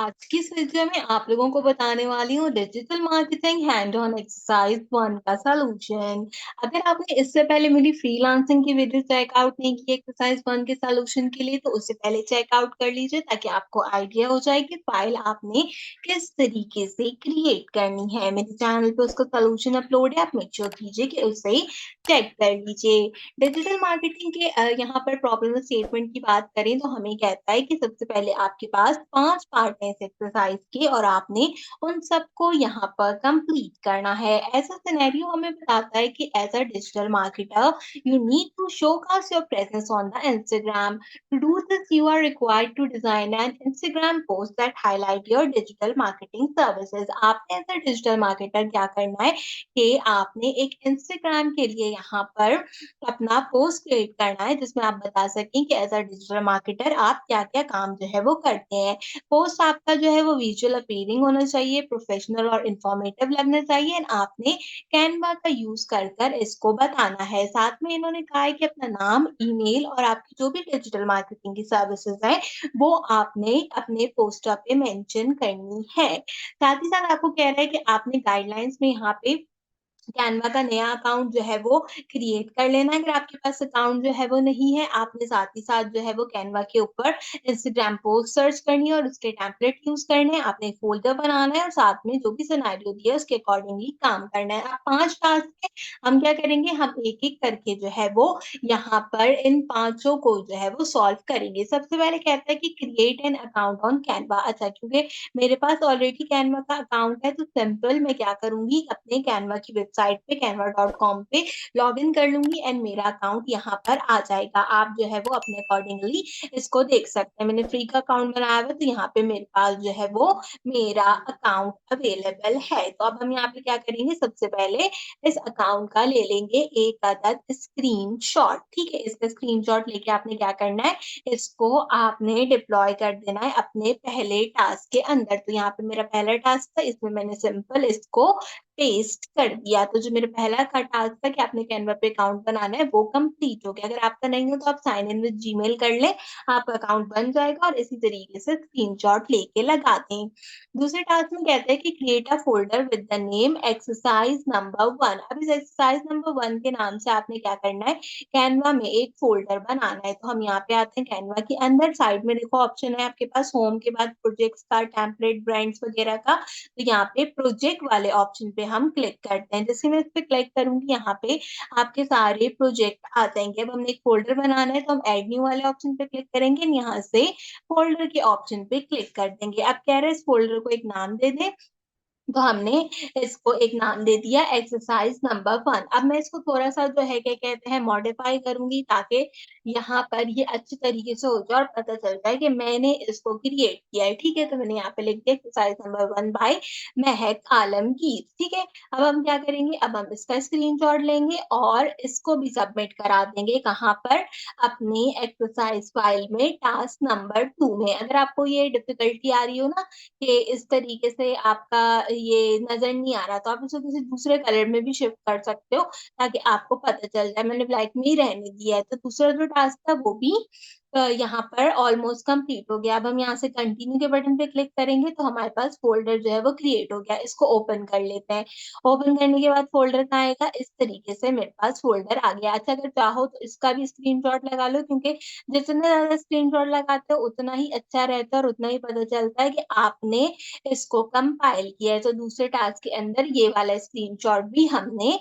आज की इस वीडियो में आप लोगों को बताने वाली हूँ digital marketing hand on exercise 1 का सॉल्यूशन। अगर आपने इससे पहले मेरी फ्रीलांसिंग की वीडियो चेकआउट नहीं की एक्सरसाइज 1 के सॉल्यूशन के लिए तो उससे पहले चेकआउट कर लीजिए ताकि आपको आइडिया हो जाए कि फाइल आपने किस तरीके से क्रिएट करनी है। मेरे चैनल पे उसका सॉल्यूशन अपलोड है, आप मेक श्योर कीजिए कि उसे चेक कर लीजिए। डिजिटल मार्केटिंग के यहाँ पर प्रॉब्लम स्टेटमेंट की बात करें तो हमें कहता है कि सबसे पहले आपके पास 5 पार्ट हैं इस एक्सरसाइज के और आपने उन सबको यहाँ पर कंप्लीट करना है। ऐसा सिनेरियो हमें बताता है कि as a digital marketer you need to showcase your presence on the Instagram. To do this you are required to design an Instagram post that highlight your digital marketing services. आपने as a digital marketer क्या करना है कि आपने एक Instagram के लिए यहाँ पर अपना पोस्ट क्रिएट करना है जिसमें आप बता सकें कि एज़ अ डिजिटल मार्केटर आप क्या-क्या काम जो है वो करते हैं। पोस्ट आपका जो है वो विजुअल अपीयरिंग होना चाहिए, प्रोफेशनल और इन्फॉर्मेटिव लगना चाहिए एंड आपने कैनवा का यूज़ कर कर इसको बताना है। साथ में इन्होंने कहा है कि अपना नाम, ईमेल और आपकी जो भी डिजिटल मार्केटिंग की सर्विसेज़ हैं, वो आपने अपने पोस्टर पे मेंशन करनी है। साथ ही साथ आपको कह रहा है कि आपने गाइडलाइंस में यहाँ पे कैनवा का नया अकाउंट जो है वो क्रिएट कर लेना है। अगर आपके पास अकाउंट जो है वो नहीं है, आपने साथ ही साथ जो है वो कैनवा के ऊपर इंस्टाग्राम पोस्ट सर्च करनी है और उसके टेम्पलेट यूज़ करने हैं। आपने एक फ़ोल्डर बनाना है और साथ में जो भी सिनेरियो दिया है उसके अकॉर्डिंगली काम करना है। अब 5 टास्क है, हम क्या करेंगे हम एक-एक करके जो है वो यहाँ पर इन पाँचों को जो है वो सॉल्व करेंगे। सबसे पहले कहता है कि create an account on Canva. अच्छा, क्योंकि मेरे पास ऑलरेडी कैनवा का अकाउंट है तो सिंपल मैं क्या करूँगी अपने कैनवा की वेबसाइट पे canva.com पे लॉगिन कर लूँगी एंड मेरा अकाउंट यहाँ पर आ जाएगा। आप जो है वो अपने अकॉर्डिंगली इसको देख सकते हैं। मैंने फ्री का अकाउंट बनाया हुआ है तो यहाँ पे मेरे पास जो है वो मेरा अकाउंट अवेलेबल है। तो अब हम यहाँ पे क्या करेंगे सबसे पहले इस अकाउंट का ले लेंगे एक अदद स्क्रीनशॉट, ठीक है? इसका स्क्रीनशॉट लेके आपने क्या करना है इसको आपने डिप्लॉय कर देना है अपने पहले टास्क के अंदर। तो यहाँ पे मेरा पहला टास्क था, इसमें मैंने सिंपल इसको पेस्ट कर दिया। तो जो मेरा पहला का टास्क था कि आपने कैनवा पे अकाउंट बनाना है, वो कंप्लीट हो गया। अगर आपका नहीं हो तो आप साइन इन विद जीमेल कर लें, आपका अकाउंट बन जाएगा और इसी तरीके से स्क्रीनशॉट लेके लगा दें। दूसरे टास्क में कहते हैं कि create a folder with the name exercise number 1। अब इस एक्सरसाइज़ नंबर 1 के नाम से आपने क्या करना है कैनवा में एक फ़ोल्डर बनाना है। तो हम यहाँ पे आते हैं कैनवा के अंदर, साइड में देखो ऑप्शन है आपके पास होम के बाद प्रोजेक्ट्स का, टेम्पलेट, ब्रांड्स वगैरह का। तो यहाँ पे प्रोजेक्ट वाले ऑप्शन पे हम क्लिक करते हैं। जैसे मैं इस पे क्लिक करूँगी यहाँ पे आपके सारे प्रोजेक्ट आ जाएँगे। अब हमने एक फ़ोल्डर बनाना है तो हम ऐड न्यू वाले ऑप्शन पे क्लिक करेंगे एंड यहाँ से फ़ोल्डर के ऑप्शन पे क्लिक कर देंगे। अब कह रहा है इस फ़ोल्डर को एक नाम दे दें, तो हमने इसको एक नाम दे दिया एक्सरसाइज़ नंबर 1। अब मैं इसको थोड़ा-सा जो है क्या कहते हैं मॉडिफ़ाई करूँगी ताकि यहाँ पर ये अच्छी तरीके से हो जाए और पता चल जाए कि मैंने इसको क्रिएट किया है, ठीक है? तो मैंने यहाँ पे लिख दिया एक्सरसाइज़ नंबर 1 बाय महक आलमगीर, ठीक है? अब हम क्या करेंगे, अब हम इसका स्क्रीनशॉट लेंगे और इसको भी सबमिट करा देंगे कहाँ पर? अपनी एक्सरसाइज़ फ़ाइल में टास्क नंबर 2 में। अगर आपको ये डिफ़िकल्टी आ रही हो ना कि इस तरीके से आपका ये नज़र नहीं आ रहा, तो आप इसे किसी दूसरे कलर में भी शिफ्ट कर सकते हो, ताकि आपको पता चल जाए। मैंने ब्लैक में ही रहने दिया है, तो दूसरा जो टास्क था वो भी यहाँ पर ऑलमोस्ट कंप्लीट हो गया। अब हम यहाँ से कंटिन्यू के बटन पे क्लिक करेंगे, तो हमारे पास फ़ोल्डर जो है वो क्रिएट हो गया। इसको ओपन कर लेते हैं। ओपन करने के बाद फ़ोल्डर कहाँ आएगा? इस तरीके से मेरे पास फ़ोल्डर आ गया। अच्छा, अगर चाहो तो इसका भी स्क्रीनशॉट लगा लो, क्योंकि जितने ज़्यादा स्क्रीनशॉट लगाते हो उतना ही अच्छा रहता है और उतना ही पता चलता है कि आपने इसको कंपाइल किया है। तो दूसरे टास्क के अंदर ये वाला स्क्रीनशॉट भी हमने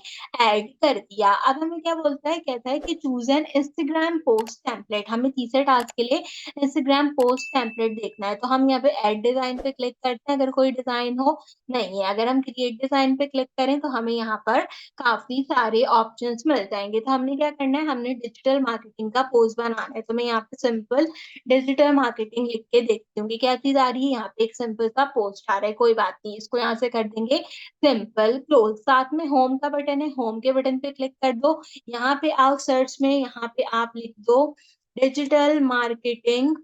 ऐड कर दिया। अब हमें क्या बोलता है, कहता है कि choose N Instagram post template. हमें तीसरे टास्क के लिए इंस्टाग्राम पोस्ट टेम्पलेट देखना है। तो हम यहाँ पे ऐड डिज़ाइन पे क्लिक करते हैं, अगर कोई डिज़ाइन हो, नहीं है। अगर हम क्रिएट डिज़ाइन पे क्लिक करें तो हमें यहाँ पर काफ़ी सारे ऑप्शंस मिल जाएँगे। तो हमने क्या करना है, हमने डिजिटल मार्केटिंग का पोस्ट बनाना है। तो मैं यहाँ पे सिंपल डिजिटल मार्केटिंग लिख के देखती हूँ कि क्या चीज़ आ रही है, यहाँ पे एक सिंपल सा पोस्ट आ रहा है, कोई बात नहीं, इसको यहाँ से कर देंगे सिंपल क्लोज़। साथ में होम का बटन है, होम के बटन पे क्लिक कर दो। यहाँ पे आओ सर्च में, यहाँ पे आप लिख दो डिजिटल मार्केटिंग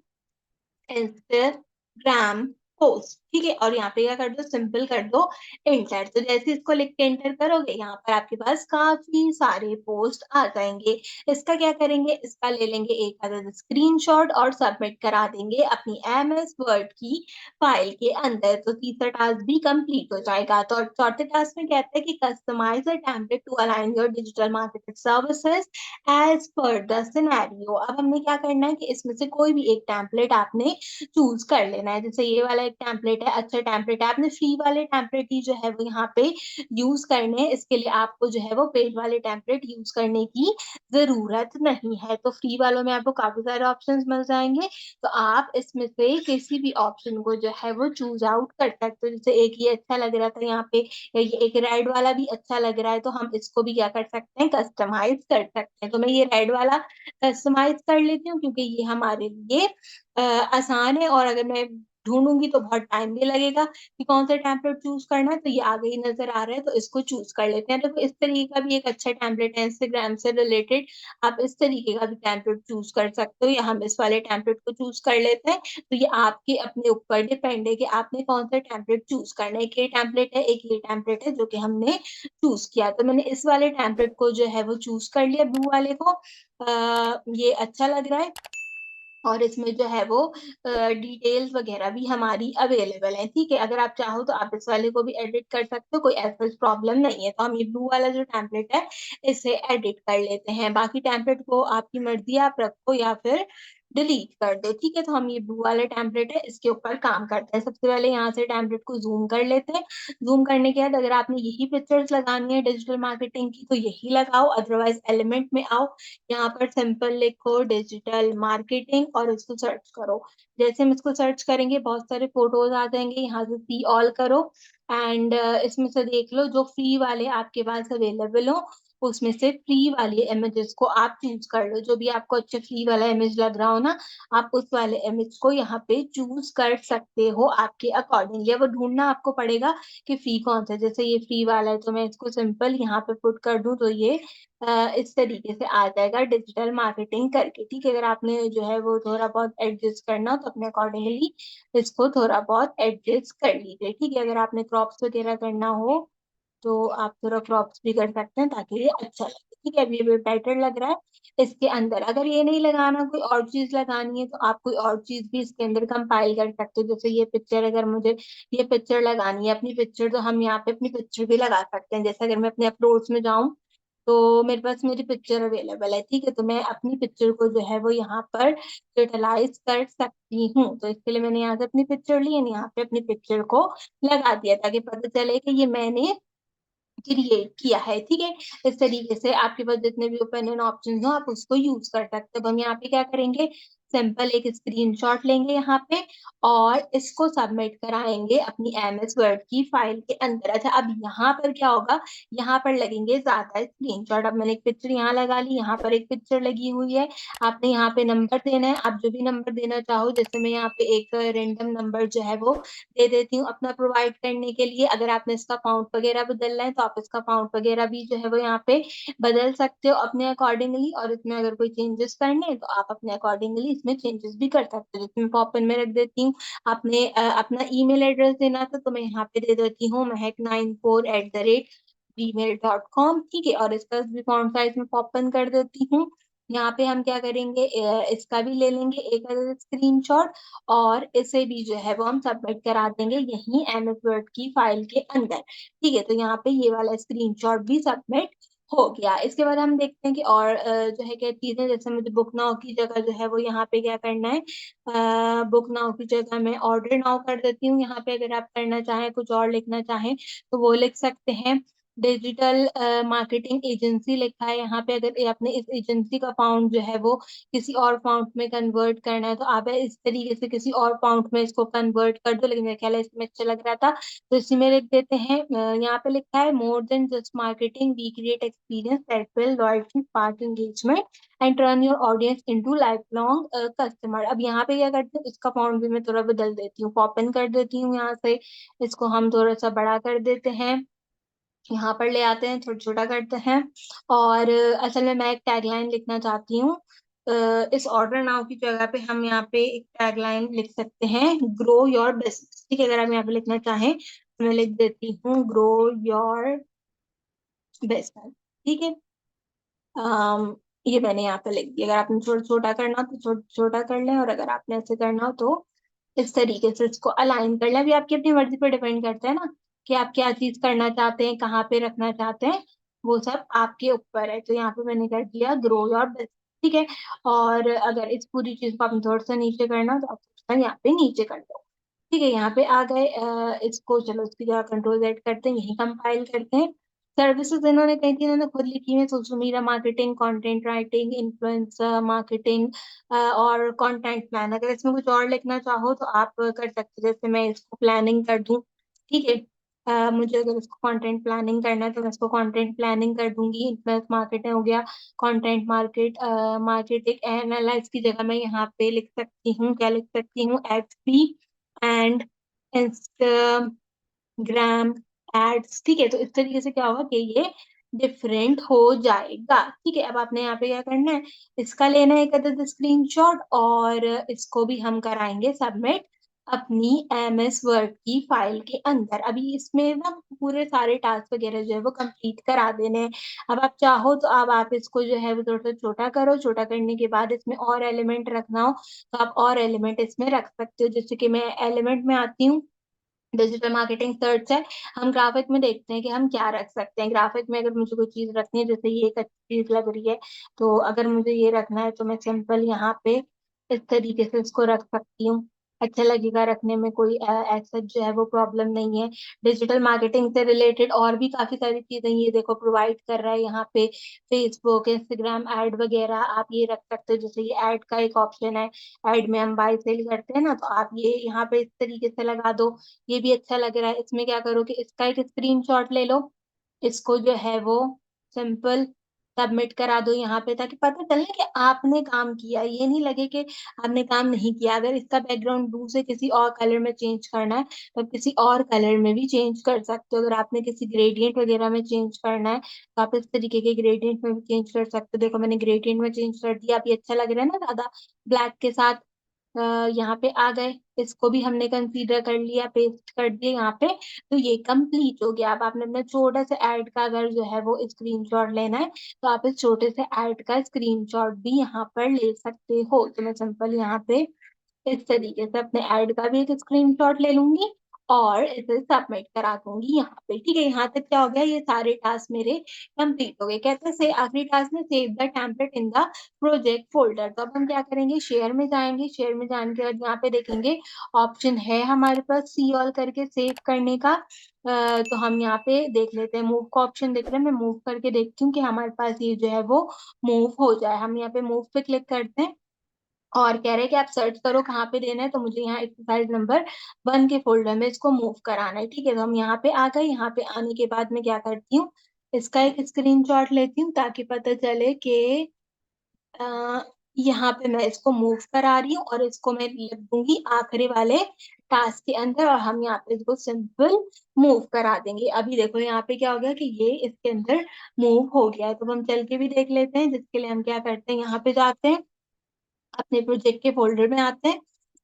इंस्टाग्राम पोस्ट, ठीक है? और यहाँ पे क्या कर दो, सिंपल कर दो एंटर। तो जैसे इसको लिख के एंटर करोगे, यहाँ पर आपके पास काफ़ी सारे पोस्ट आ जाएँगे। इसका क्या करेंगे, इसका ले लेंगे एक अदद स्क्रीनशॉट और सबमिट करा देंगे अपनी एमएस वर्ड की फाइल के अंदर। तो तीसरा टास्क भी कंप्लीट हो जाएगा। तो चौथे टास्क में कहता है कि customize a template to align your digital marketing services as per the scenario. अब हमने क्या करना है कि इसमें से कोई भी एक टेम्पलेट आपने चूज़ कर लेना है। जैसे ये वाला एक टेम्पलेट है, अच्छा टेम्पलेट है, आपने फ्री वाले टेम्पलेट ही जो है वो यहाँ पे यूज़ करने हैं। इसके लिए आपको जो है वो पेड वाले टेम्पलेट यूज़ करने की ज़रूरत नहीं है। तो फ्री वालों में आपको काफ़ी सारे ऑप्शंस मिल जाएँगे, तो आप इसमें से किसी भी ऑप्शन को जो है वो चूज़ आउट कर सकते हो। जैसे एक ये अच्छा लग रहा था यहाँ पे, या ये एक रेड वाला भी अच्छा लग रहा है, तो हम इसको भी क्या कर सकते हैं, कस्टमाइज़ कर सकते हैं। तो मैं ये रेड वाला कस्टमाइज़ कर लेती हूँ, क्योंकि ये हमारे लिए आसान है, और अगर मैं ढूँढूँगी तो बहुत टाइम भी लगेगा कि कौन-सा टेम्पलेट चूज़ करना है, तो ये आगे ही नज़र आ रहा है, तो इसको चूज़ कर लेते हैं। देखो इस तरीके का भी एक अच्छा टेम्पलेट है इंस्टाग्राम से रिलेटेड, आप इस तरीके का भी टेम्पलेट चूज़ कर सकते हो, या हम इस वाले टेम्पलेट को चूज़ कर लेते हैं। तो ये आपके अपने ऊपर डिपेंड है कि आपने कौन-सा टेम्पलेट चूज़ करना है। एक ये टेम्पलेट है, एक ये टेम्पलेट है जो कि हमने चूज़ किया। तो मैंने इस वाले टेम्पलेट को जो है वो चूज़ कर लिया, ब्लू वाले को। ये अच्छा लग रहा है। और इसमें जो है वो डिटेल्स वगैरह भी हमारी अवेलेबल हैं, ठीक है? अगर आप चाहो तो आप इस वाले को भी एडिट कर सकते हो, कोई ऐसा प्रॉब्लम नहीं है। तो हम ये ब्लू वाला जो टेम्पलेट है, इसे एडिट कर लेते हैं। बाकी टेम्पलेट को आपकी मर्ज़ी है, आप रखो या फिर डिलीट कर दो, ठीक है? तो हम ये ब्लू वाला टेम्पलेट है, इसके ऊपर काम करते हैं। सबसे पहले यहाँ से टेम्पलेट को ज़ूम कर लेते हैं। ज़ूम करने के बाद अगर आपने यही पिक्चर्स लगानी है डिजिटल मार्केटिंग की, तो यही लगाओ, अदरवाइज़ एलिमेंट में आओ, यहाँ पर सिंपल लिखो डिजिटल मार्केटिंग और इसको सर्च करो। जैसे हम इसको सर्च करेंगे, बहुत सारे फ़ोटोज़ आ जाएँगे, यहाँ से सी ऑल करो एंड इसमें से देख लो जो फ्री वाले आपके पास अवेलेबल हो, उसमें से फ्री वाली इमेजेस को आप चूज़ कर लो। जो भी आपको अच्छा फ्री वाला इमेज लग रहा हो ना, आप उस वाले इमेज को यहाँ पे चूज़ कर सकते हो आपके अकॉर्डिंगली। अब वो ढूँढना आपको पड़ेगा कि फ्री कौन-सा है। जैसे ये फ्री वाला है, तो मैं इसको सिंपल यहाँ पे पुट कर दूँ, तो ये इस तरीके से आ जाएगा डिजिटल मार्केटिंग करके, ठीक है? अगर आपने जो है वो थोड़ा बहुत एडजस्ट करना हो तो अपने अकॉर्डिंगली इसको थोड़ा बहुत एडजस्ट कर लीजिए, ठीक है? अगर आपने क्रॉप्स वगैरह करना हो, तो आप थोड़ा क्रॉप्स भी कर सकते हैं ताकि ये अच्छा लगे, ठीक है? अब ये बेटर लग रहा है इसके अंदर। अगर ये नहीं लगाना, कोई और चीज़ लगानी है, तो आप कोई और चीज़ भी इसके अंदर कंपाइल कर सकते हो। जैसे ये पिक्चर, अगर मुझे ये पिक्चर लगानी है अपनी पिक्चर, तो हम यहाँ पे अपनी पिक्चर भी लगा सकते हैं। जैसे अगर मैं अपने अपलोड्स में जाऊँ, तो मेरे पास मेरी पिक्चर अवेलेबल है, ठीक है? तो मैं अपनी पिक्चर को जो है वो यहाँ पर डिजिटलाइज़ कर सकती हूँ। तो इसके लिए मैंने यहाँ से अपनी पिक्चर ली एंड यहाँ पे अपनी पिक्चर को लगा दिया, ताकि पता चले कि ये मैंने क्रिएट किया है, ठीक है? इस तरीके से आपके पास जितने भी ओपिनियन ऑप्शंस हो, आप उसको यूज़ कर सकते हो। अब हम यहाँ पे क्या करेंगे, सिंपल एक स्क्रीनशॉट लेंगे यहाँ पे और इसको सबमिट कराएँगे अपनी एमएस वर्ड की फाइल के अंदर। अच्छा, अब यहाँ पर क्या होगा, यहाँ पर लगेंगे ज़्यादा स्क्रीनशॉट। अब मैंने एक पिक्चर यहाँ लगा ली, यहाँ पर एक पिक्चर लगी हुई है। आपने यहाँ पे नंबर देना है, आप जो भी नंबर देना चाहो, जैसे मैं यहाँ पे एक रैंडम नंबर जो है वो दे देती हूँ अपना प्रोवाइड करने के लिए। अगर आपने इसका फ़ॉन्ट वगैरह बदलना है, तो आप इसका फ़ॉन्ट वगैरह भी जो है वो यहाँ पे बदल सकते हो अपने अकॉर्डिंगली, और इसमें अगर कोई चेंजेस करने हैं, तो आप अपने अकॉर्डिंगली इसमें चेंजेस भी कर सकते हो। जैसे मैं पॉप-इन में रख देती हूँ। आपने अपना ईमेल एड्रेस देना था, तो मैं यहाँ पे दे देती हूँ महक94@gmail.com, ठीक है? और इसका भी फ़ॉन्ट साइज़ में पॉप-इन कर देती हूँ। यहाँ पे हम क्या करेंगे, इसका भी ले लेंगे एक स्क्रीनशॉट और इसे भी जो है वो हम सबमिट करा देंगे यहीं एमएस वर्ड की फाइल के अंदर, ठीक है? तो यहाँ पे ये वाला स्क्रीनशॉट भी सबमिट हो गया। इसके बाद हम देखते हैं कि और जो है क्या चीज़ें, जैसे मुझे बुक नाउ की जगह जो है वो यहाँ पे क्या करना है, बुक नाउ की जगह मैं ऑर्डर नाउ कर देती हूँ। यहाँ पे अगर आप करना चाहें, कुछ और लिखना चाहें, तो वो लिख सकते हैं। डिजिटल मार्केटिंग एजेंसी लिखा है यहाँ पे, अगर ये आपने इस एजेंसी का फ़ॉन्ट जो है वो किसी और फ़ॉन्ट में कन्वर्ट करना है, तो आप इस तरीके से किसी और फ़ॉन्ट में इसको कन्वर्ट कर दो, लेकिन मेरा ख़्याल है इसमें अच्छा लग रहा था, तो इसी में लिख देते हैं। यहाँ पे लिखा है more than just marketing, we create experience that build loyalty, spark engagement and turn your audience into life long customer. अब यहाँ पे क्या करते हैं, इसका फ़ॉन्ट भी मैं थोड़ा बदल देती हूँ, पॉप इन कर देती हूँ यहाँ से, इसको हम थोड़ा-सा बड़ा कर देते हैं। यहाँ पर ले आते हैं, छोटा-छोटा करते हैं और असल में मैं एक टैगलाइन लिखना चाहती हूँ। इस ऑर्डर नाउ की जगह पे हम यहाँ पे एक टैगलाइन लिख सकते हैं, ग्रो योर बिज़नेस। ठीक है, अगर आप यहाँ पे लिखना चाहें तो मैं लिख देती हूँ ग्रो योर बिजनेस। ठीक है। अम, ये मैंने यहाँ पे लिख दिया। अगर आपने छोटा करना हो तो छोटा कर लें, और अगर आपने ऐसे करना हो तो इस तरीके से इसको अलाइन कर लें। अभी आपकी अपनी मर्जी पर डिपेंड करता है ना कि आप क्या चीज करना चाहते हैं, कहाँ पे रखना चाहते हैं, वो सब आपके ऊपर है। तो यहाँ पे मैंने कर दिया ग्रो योर बिजनेस। ठीक है। और अगर इस पूरी चीज को आपने थोड़ा सा नीचे करना हो तो आप थोड़ा सा यहाँ पे नीचे कर दो। ठीक है, यहाँ पे आ गए। इसको चलो इसकी जगह कंट्रोल Z करते हैं, यही कंपाइल करते हैं। सर्विसेज इन्होंने कही थी, इन्होंने खुद लिखी है, social media marketing, content writing, influencer marketing और कंटेंट प्लान। अगर इसमें कुछ और लिखना चाहो तो आप कर सकते हो, जैसे मैं इसको प्लानिंग कर दूं। ठीक है। मुझे अगर इसको कंटेंट प्लानिंग करना है तो मैं इसको कंटेंट प्लानिंग कर दूंगी। इन्फ्लुएंस मार्केटिंग हो गया, कंटेंट मार्केटिंग एनालाइज की जगह मैं यहाँ पे लिख सकती हूँ, क्या लिख सकती हूँ, एचपी एंड इंस्टाग्राम एड्स। ठीक है, तो इस तरीके से क्या होगा कि ये डिफरेंट हो जाएगा। ठीक है, अब आपने यहाँ पे क्या करना है, इसका लेना है एक अदद स्क्रीनशॉट, और इसको भी हम कराएंगे सबमिट अपनी एमएस वर्ड की फाइल के अंदर। अभी इसमें ना पूरे सारे टास्क वगैरह जो है वो कंप्लीट करा देने हैं। अब आप चाहो तो अब आप इसको जो है वो थोड़ा सा छोटा करो, छोटा करने के बाद इसमें और एलिमेंट रखना हो तो आप और एलिमेंट इसमें रख सकते हो। जैसे कि मैं एलिमेंट में आती हूँ, डिजिटल मार्केटिंग सर्च है, हम ग्राफिक में देखते हैं कि हम क्या रख सकते हैं। ग्राफिक में अगर मुझे कोई चीज रखनी है, जैसे ये एक अच्छी चीज लग रही है, तो अगर मुझे ये रखना है तो मैं सिंपल यहाँ पे इस तरीके से इसको रख सकती हूँ। अच्छा लगेगा रखने में, कोई ऐसा जो है वो प्रॉब्लम नहीं है। डिजिटल मार्केटिंग से रिलेटेड और भी काफी सारी चीजें ये देखो प्रोवाइड कर रहा है यहाँ पे, फेसबुक इंस्टाग्राम एड वगैरह आप ये रख सकते हो। जैसे ये ऐड का एक ऑप्शन है, ऐड में हम बाय सेल करते हैं ना, तो आप ये यहाँ पे इस तरीके से लगा दो। ये भी अच्छा लग रहा है। इसमें क्या करो कि इसका एक स्क्रीनशॉट ले लो, इसको जो है वो सिंपल सबमिट करा दो यहाँ पे, ताकि पता चले कि आपने काम किया, ये नहीं लगे कि आपने काम नहीं किया। अगर इसका बैकग्राउंड ब्लू से किसी और कलर में चेंज करना है तो आप किसी और कलर में भी चेंज कर सकते हो। अगर आपने किसी ग्रेडियंट वगैरह में चेंज करना है तो आप इस तरीके के ग्रेडियंट में भी चेंज कर सकते हो। देखो मैंने ग्रेडियंट में चेंज कर दिया, अभी अच्छा लग रहा है ना ज्यादा ब्लैक के साथ। यहाँ पे आ गए, इसको भी हमने कंसीडर कर लिया, पेस्ट कर दिया यहाँ पे। तो ये कंप्लीट हो गया। अब आपने अपना छोटा सा ऐड का अगर जो है वो स्क्रीनशॉट लेना है तो आप इस छोटे से ऐड का स्क्रीनशॉट भी यहाँ पर ले सकते हो। तो मैं सिंपल यहाँ पे इस तरीके से अपने ऐड का भी एक स्क्रीनशॉट ले लूंगी और इसे सबमिट करा दूंगी यहाँ पे। ठीक है, यहाँ तक क्या हो गया, ये सारे टास्क मेरे कंप्लीट हो गए। कहते हैं से आखिरी टास्क में save the template in the project folder. तो अब हम क्या करेंगे, शेयर में जाएंगे, शेयर में जाने के बाद यहाँ पे देखेंगे ऑप्शन है हमारे पास सी ऑल करके सेव करने का। तो हम यहाँ पे देख लेते हैं, मूव का ऑप्शन दिख रहा है, मैं मूव करके देखती हूँ कि हमारे पास ये जो है वो मूव हो जाए। हम यहाँ पे मूव पे क्लिक करते हैं और कह रहे हैं कि आप सर्च करो कहाँ पे देना है, तो मुझे यहाँ एक्सरसाइज नंबर 1 के फोल्डर में इसको मूव कराना है। ठीक है, तो हम यहाँ पे आ गए। यहाँ पे आने के बाद मैं क्या करती हूँ, इसका एक स्क्रीनशॉट लेती हूँ ताकि पता चले कि अ, यहाँ पे मैं इसको मूव करा रही हूँ, और इसको मैं लिख दूंगी आखिरी वाले टास्क के अंदर, और हम यहाँ पे इसको सिंपल मूव करा देंगे। अभी देखो यहाँ पे क्या हो गया कि ये इसके अंदर मूव हो गया है। तो हम चल के भी देख लेते हैं, जिसके लिए हम क्या करते हैं, यहाँ पे जाते हैं, अपने प्रोजेक्ट के फोल्डर में आते हैं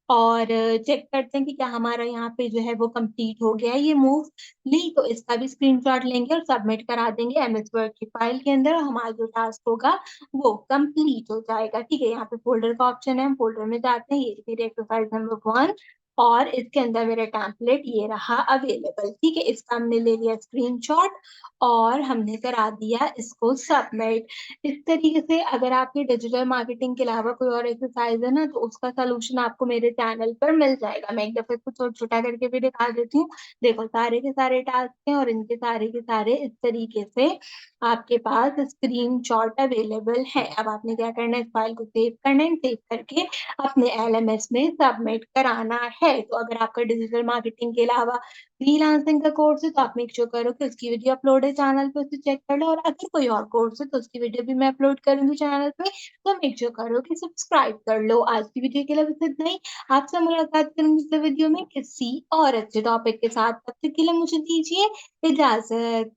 और चेक करते हैं कि क्या हमारा यहाँ पे जो है वो कंप्लीट हो गया है ये मूव ली। तो इसका भी स्क्रीनशॉट लेंगे और सबमिट करा देंगे एमएस वर्ड की फाइल के अंदर, और हमारा जो टास्क होगा वो कंप्लीट हो जाएगा। ठीक है, यहाँ पे फोल्डर का ऑप्शन है, हम फोल्डर में जाते हैं, ये मेरी एक्सरसाइज नंबर 1, और इसके अंदर मेरा टेम्पलेट ये रहा अवेलेबल। ठीक है, इसका हमने ले लिया स्क्रीनशॉट और हमने करा दिया इसको सबमिट। इस तरीके से अगर आपकी डिजिटल मार्केटिंग के अलावा कोई और एक्सरसाइज है ना, तो उसका सलूशन आपको मेरे चैनल पर मिल जाएगा। मैं एक दफे कुछ और छोटा करके भी दिखा देती हूँ। देखो सारे के सारे टास्क हैं और इनके सारे के सारे इस तरीके से आपके पास स्क्रीनशॉट अवेलेबल है। अब आपने क्या करना है, इस फाइल को सेव करना है, सेव करके अपने एलएमएस में सबमिट कराना है। तो अगर आपका डिजिटल मार्केटिंग के अलावा फ्रीलांसिंग का कोर्स है तो आप मेक श्योर करो कि उसकी वीडियो अपलोड है चैनल पे, उसे चेक कर लो। और अगर कोई और कोर्स है तो उसकी वीडियो भी मैं अपलोड करूंगी चैनल पे, तो मेक श्योर करो कि सब्सक्राइब कर लो। आज की वीडियो के लिए बस इतना ही। आपसे मुलाकात करूंगी इस वीडियो में किसी और अच्छे टॉपिक के साथ। तब तक के लिए मुझे दीजिए इजाजत।